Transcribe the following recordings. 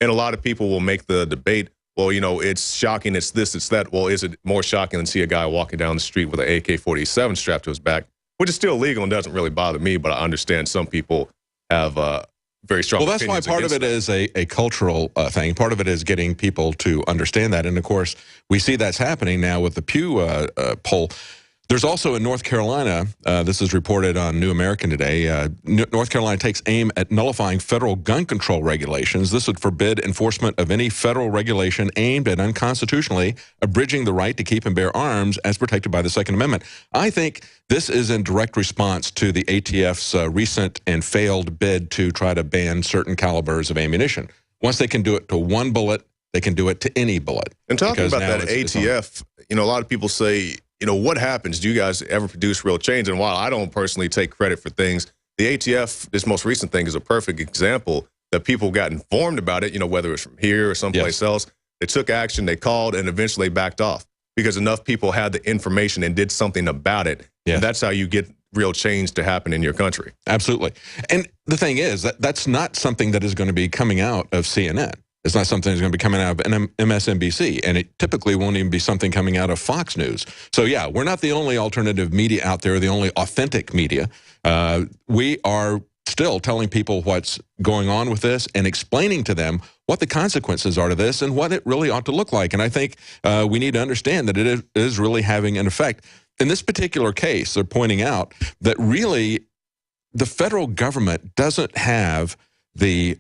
And a lot of people will make the debate, well, you know, it's shocking, it's this, it's that. Well, is it more shocking than see a guy walking down the street with an AK-47 strapped to his back, which is still legal and doesn't really bother me, but I understand some people have very strong opinions. Well, that's why part of it is a cultural thing. Part of it is getting people to understand that. And, of course, we see that's happening now with the Pew poll. There's also in North Carolina, this is reported on New American today, North Carolina takes aim at nullifying federal gun control regulations. This would forbid enforcement of any federal regulation aimed at unconstitutionally abridging the right to keep and bear arms as protected by the Second Amendment. I think this is in direct response to the ATF's recent and failed bid to try to ban certain calibers of ammunition. Once they can do it to one bullet, they can do it to any bullet. And talking about that ATF, you know, a lot of people say, you know, what happens? Do you guys ever produce real change? And while I don't personally take credit for things, the ATF, this most recent thing, is a perfect example that people got informed about it, you know, whether it's from here or someplace else. They took action, they called, and eventually backed off because enough people had the information and did something about it. And that's how you get real change to happen in your country. Absolutely. And the thing is, that's not something that is going to be coming out of CNN. It's not something that's going to be coming out of MSNBC, and it typically won't even be something coming out of Fox News. So, yeah, we're not the only alternative media out there, the only authentic media. We are still telling people what's going on with this and explaining to them what the consequences are to this and what it really ought to look like. And I think we need to understand that it is really having an effect. In this particular case, they're pointing out that really the federal government doesn't have the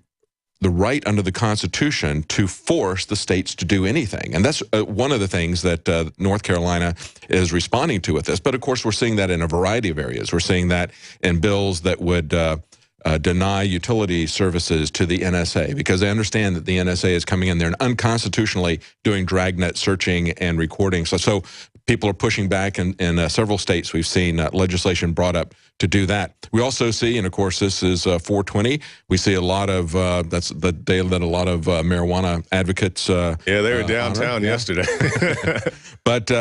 right under the Constitution to force the states to do anything. And that's one of the things that North Carolina is responding to with this. But, of course, we're seeing that in a variety of areas. We're seeing that in bills that would deny utility services to the NSA because they understand that the NSA is coming in there and unconstitutionally doing dragnet searching and recording. So people are pushing back in several states. We've seen legislation brought up to do that. We also see, and of course this is 420, we see a lot of, that's the day that a lot of marijuana advocates yeah, they were downtown yesterday. But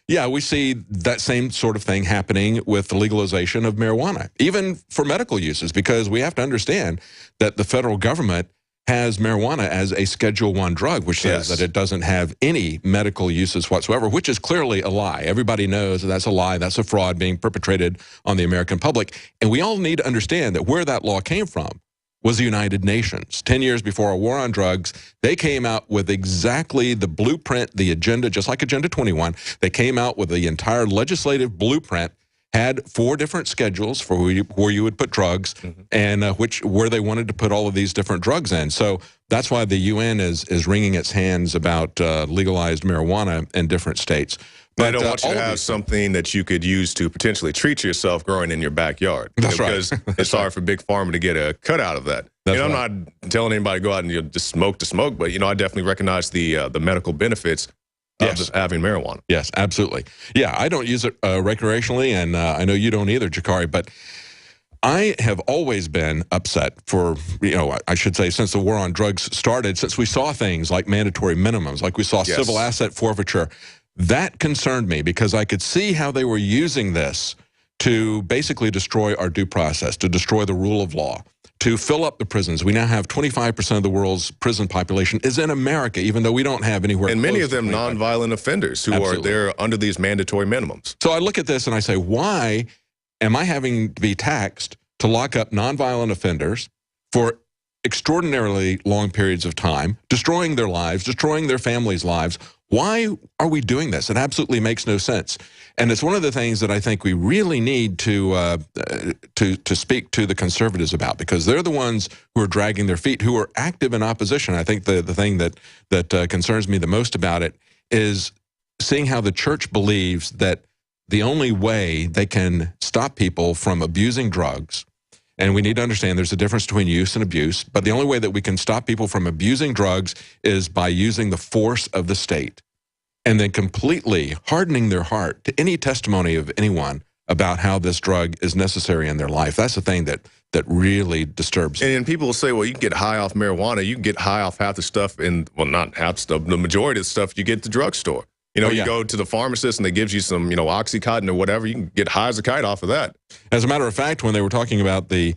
yeah, we see that same sort of thing happening with the legalization of marijuana, even for medical uses, because we have to understand that the federal government has marijuana as a Schedule I drug, which says that it doesn't have any medical uses whatsoever, which is clearly a lie. Everybody knows that that's a lie. That's a fraud being perpetrated on the American public. And we all need to understand that where that law came from was the United Nations. 10 years before a war on drugs, they came out with exactly the blueprint, the agenda, just like Agenda 21. They came out with the entire legislative blueprint, had 4 different schedules for where you would put drugs and where they wanted to put all of these different drugs in. So that's why the UN is wringing its hands about legalized marijuana in different states. But I don't want you to have something that you could use to potentially treat yourself growing in your backyard. That's right. Because it's hard for Big Pharma to get a cut out of that. That's I'm not telling anybody to go out and just smoke to smoke, but, you know, I definitely recognize the medical benefits of just having marijuana. Yes, absolutely. Yeah, I don't use it recreationally, and I know you don't either, Jakari, but I have always been upset for, you know, I should say since the war on drugs started, since we saw things like mandatory minimums, like we saw civil asset forfeiture. That concerned me because I could see how they were using this to basically destroy our due process, to destroy the rule of law, to fill up the prisons. We now have 25% of the world's prison population is in America, even though we don't have anywhere. And many of them nonviolent offenders who are there under these mandatory minimums. So I look at this and I say, why am I having to be taxed to lock up nonviolent offenders for extraordinarily long periods of time, destroying their lives, destroying their families' lives? Why are we doing this? It absolutely makes no sense. And it's one of the things that I think we really need to speak to the conservatives about, because they're the ones who are dragging their feet, who are active in opposition. I think the thing that concerns me the most about it is seeing how the church believes that the only way they can stop people from abusing drugs, and we need to understand there's a difference between use and abuse, but the only way that we can stop people from abusing drugs is by using the force of the state and then completely hardening their heart to any testimony of anyone about how this drug is necessary in their life. That's the thing that really disturbs me. And people will say, well, you can get high off marijuana. You can get high off half the stuff well, not half the stuff, the majority of the stuff you get at the drugstore. You know, you go to the pharmacist and they gives you some, you know, Oxycontin or whatever. You can get high as a kite off of that. As a matter of fact, when they were talking about the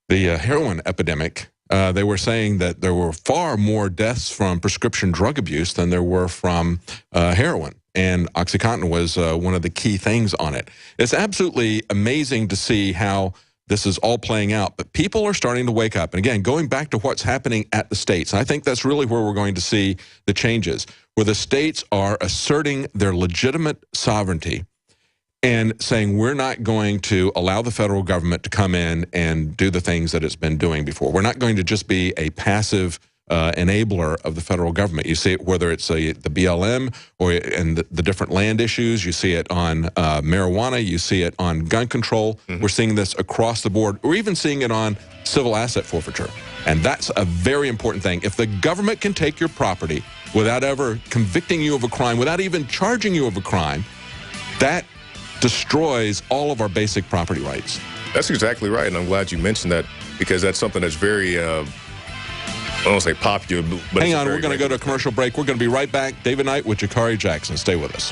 heroin epidemic, they were saying that there were far more deaths from prescription drug abuse than there were from heroin. And OxyContin was one of the key things on it. It's absolutely amazing to see how this is all playing out. But people are starting to wake up. And again, going back to what's happening at the states, and I think that's really where we're going to see the changes, where the states are asserting their legitimate sovereignty and saying we're not going to allow the federal government to come in and do the things that it's been doing before. We're not going to just be a passive enabler of the federal government. You see it whether it's the BLM or and the different land issues. You see it on marijuana. You see it on gun control. We're seeing this across the board. We're even seeing it on civil asset forfeiture. And that's a very important thing. If the government can take your property without ever convicting you of a crime, without even charging you of a crime, that destroys all of our basic property rights. That's exactly right. And I'm glad you mentioned that, because that's something that's very I don't say popular, but hang on, we're going to go to a commercial break. We're going to be right back. David Knight with Jakari Jackson. Stay with us.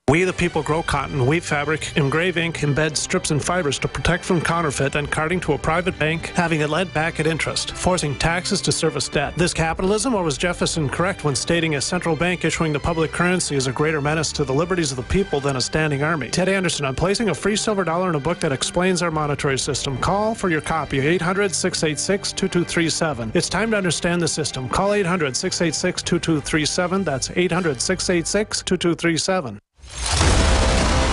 We the people grow cotton, weave fabric, engrave ink, embed strips and fibers to protect from counterfeit, then carting to a private bank, having it led back at interest, forcing taxes to service debt. This capitalism, or was Jefferson correct when stating a central bank issuing the public currency is a greater menace to the liberties of the people than a standing army? Ted Anderson, I'm placing a free silver dollar in a book that explains our monetary system. Call for your copy, 800-686-2237. It's time to understand the system. Call 800-686-2237. That's 800-686-2237.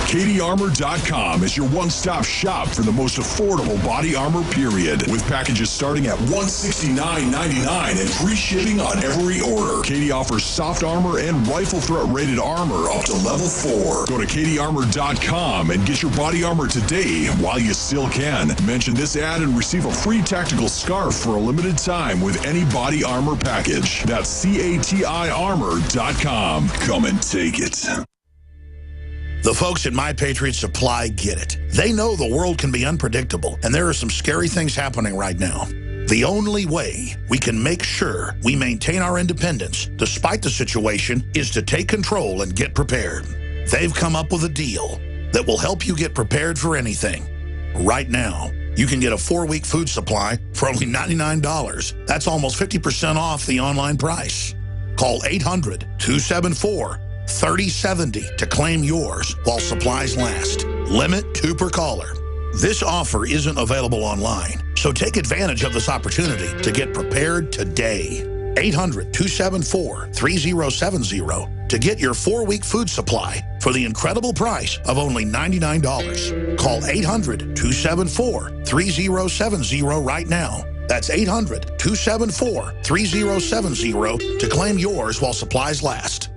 CatieArmor.com is your one-stop shop for the most affordable body armor, period. With packages starting at $169.99 and free shipping on every order. Katie offers soft armor and rifle threat rated armor up to level 4. Go to CatieArmor.com and get your body armor today while you still can. Mention this ad and receive a free tactical scarf for a limited time with any body armor package. That's CatieArmor.com. Come and take it. The folks at My Patriot Supply get it. They know the world can be unpredictable, and there are some scary things happening right now. The only way we can make sure we maintain our independence, despite the situation, is to take control and get prepared. They've come up with a deal that will help you get prepared for anything. Right now, you can get a 4-week food supply for only $99. That's almost 50% off the online price. Call 800-274-3070 to claim yours while supplies last. Limit 2 per caller. This offer isn't available online, so take advantage of this opportunity to get prepared today. 800-274-3070 to get your 4-week food supply for the incredible price of only $99. Call 800-274-3070 right now. That's 800-274-3070 to claim yours while supplies last.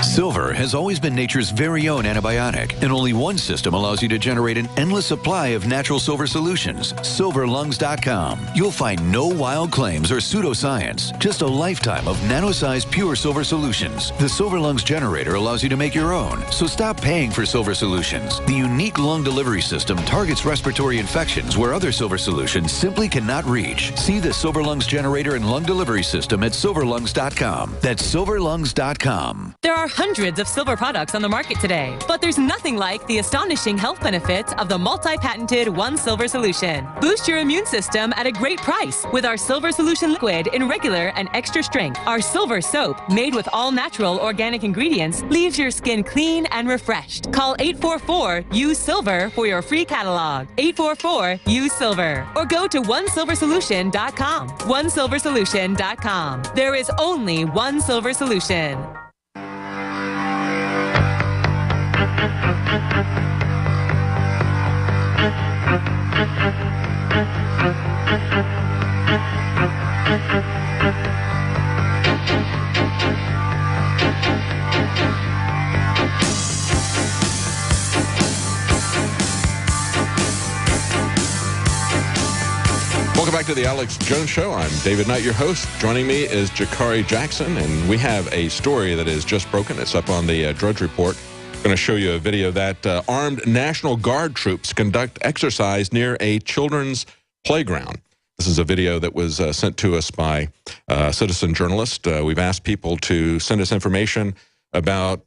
Silver has always been nature's very own antibiotic, and only one system allows you to generate an endless supply of natural silver solutions. SilverLungs.com. You'll find no wild claims or pseudoscience, just a lifetime of nano-sized pure silver solutions. The Silver Lungs generator allows you to make your own, so stop paying for silver solutions. The unique lung delivery system targets respiratory infections where other silver solutions simply cannot reach. See the Silver Lungs generator and lung delivery system at SilverLungs.com. That's SilverLungs.com. There are hundreds of silver products on the market today, but there's nothing like the astonishing health benefits of the multi-patented One Silver Solution. Boost your immune system at a great price with our Silver Solution liquid in regular and extra strength. Our silver soap, made with all natural organic ingredients, leaves your skin clean and refreshed. Call 844-USE-SILVER for your free catalog. 844-USE-SILVER. Or go to OneSilverSolution.com. OneSilverSolution.com. There is only one silver solution. Welcome back to the Alex Jones Show. I'm David Knight, your host. Joining me is Jakari Jackson, and we have a story that is just broken. It's up on the Drudge Report. I'm going to show you a video that armed National Guard troops conduct exercise near a children's playground. This is a video that was sent to us by a citizen journalist. We've asked people to send us information about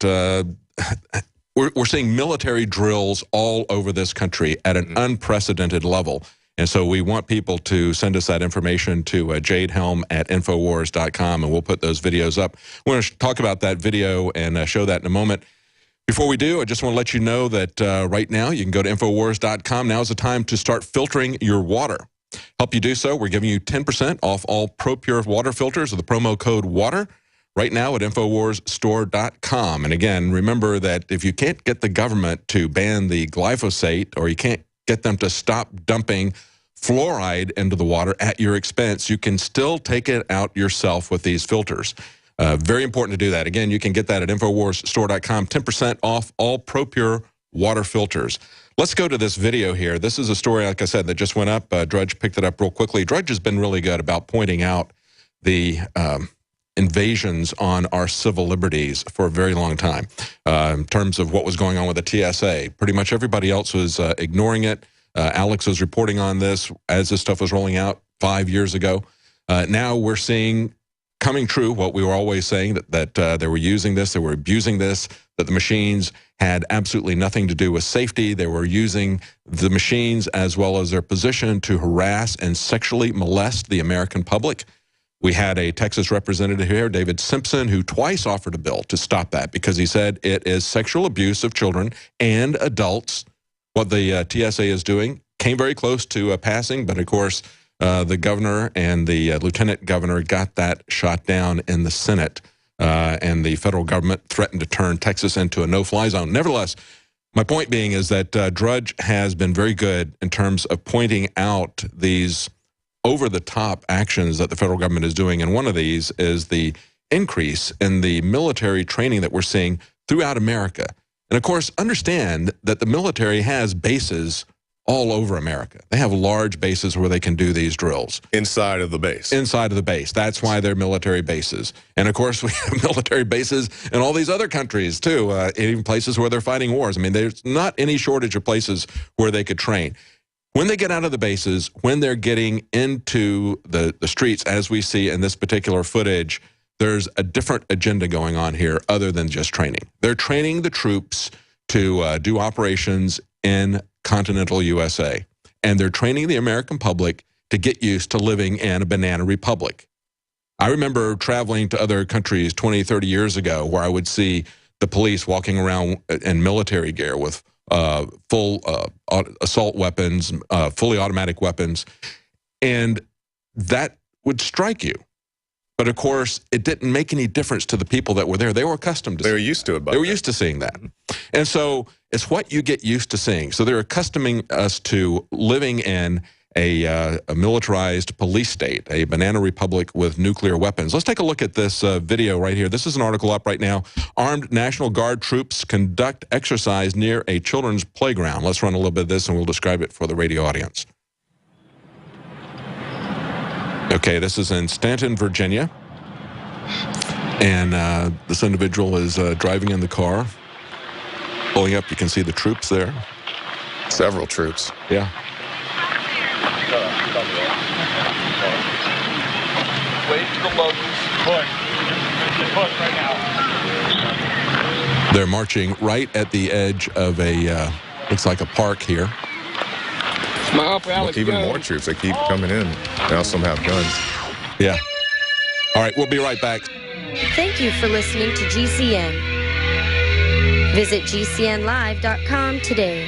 we're seeing military drills all over this country at an unprecedented level. And so we want people to send us that information to Jade Helm at Infowars.com, and we'll put those videos up. We're going to talk about that video and show that in a moment. Before we do, I just want to let you know that right now you can go to Infowars.com. Now is the time to start filtering your water. Help you do so, we're giving you 10% off all ProPure water filters with the promo code WATER right now at InfoWarsStore.com. And again, remember that if you can't get the government to ban the glyphosate, or you can't get them to stop dumping fluoride into the water at your expense, you can still take it out yourself with these filters. Very important to do that. Again, you can get that at InfoWarsStore.com, 10% off all ProPure water filters. Let's go to this video here. This is a story, like I said, that just went up. Drudge picked it up real quickly. Drudge has been really good about pointing out the invasions on our civil liberties for a very long time in terms of what was going on with the TSA. Pretty much everybody else was ignoring it. Alex was reporting on this as this stuff was rolling out 5 years ago. Now we're seeing coming true what we were always saying, that they were using this, they were abusing this, that the machines had absolutely nothing to do with safety. They were using the machines as well as their position to harass and sexually molest the American public. We had a Texas representative here, David Simpson, who twice offered a bill to stop that because he said it is sexual abuse of children and adults. What the TSA is doing came very close to passing, but of course, the governor and the lieutenant governor got that shot down in the Senate, and the federal government threatened to turn Texas into a no-fly zone. Nevertheless, my point being is that Drudge has been very good in terms of pointing out these over-the-top actions that the federal government is doing, and one of these is the increase in the military training that we're seeing throughout America. And of course, understand that the military has bases all over America. They have large bases where they can do these drills. Inside of the base. Inside of the base. That's why they're military bases. And of course, we have military bases in all these other countries too, even places where they're fighting wars. I mean, there's not any shortage of places where they could train. When they get out of the bases, when they're getting into the streets, as we see in this particular footage, there's a different agenda going on here other than just training. They're training the troops to do operations in continental USA, and they're training the American public to get used to living in a banana republic. I remember traveling to other countries 20, 30 years ago where I would see the police walking around in military gear with full assault weapons, fully automatic weapons, and that would strike you. But of course, it didn't make any difference to the people that were there. They were accustomed to it. They were used to it. They were used to seeing that. And so it's what you get used to seeing. So they're accustoming us to living in a militarized police state, a banana republic with nuclear weapons. Let's take a look at this video right here. This is an article up right now. Armed National Guard troops conduct exercise near a children's playground. Let's run a little bit of this and we'll describe it for the radio audience. Okay, this is in Stanton, Virginia, and this individual is driving in the car. Pulling up, you can see the troops there. Several troops. Yeah. Wait to the locals. Push right now. They're marching right at the edge of a, looks like a park here. Look, even more troops. They keep coming in. Now some have guns. Yeah. All right, we'll be right back. Thank you for listening to GCN. Visit GCNlive.com today.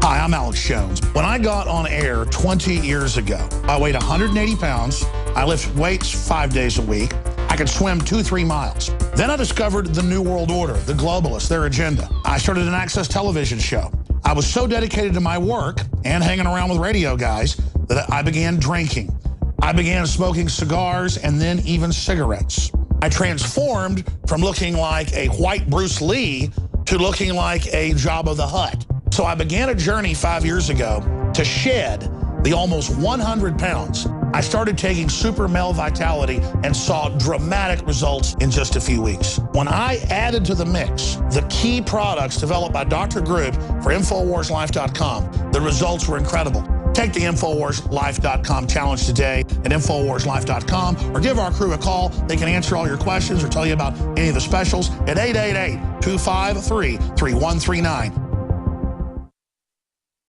Hi, I'm Alex Jones. When I got on air 20 years ago, I weighed 180 pounds. I lift weights 5 days a week. I could swim 2-3 miles. Then I discovered the New World Order, the globalists, their agenda. I started an Access television show. I was so dedicated to my work and hanging around with radio guys that I began drinking. I began smoking cigars and then even cigarettes. I transformed from looking like a white Bruce Lee to looking like a Jabba the Hutt. So I began a journey 5 years ago to shed the almost 100 pounds. I started taking Super Male Vitality and saw dramatic results in just a few weeks. When I added to the mix the key products developed by Dr. Grube for InfoWarsLife.com, the results were incredible. Take the InfoWarsLife.com challenge today at InfoWarsLife.com or give our crew a call. They can answer all your questions or tell you about any of the specials at 888-253-3139.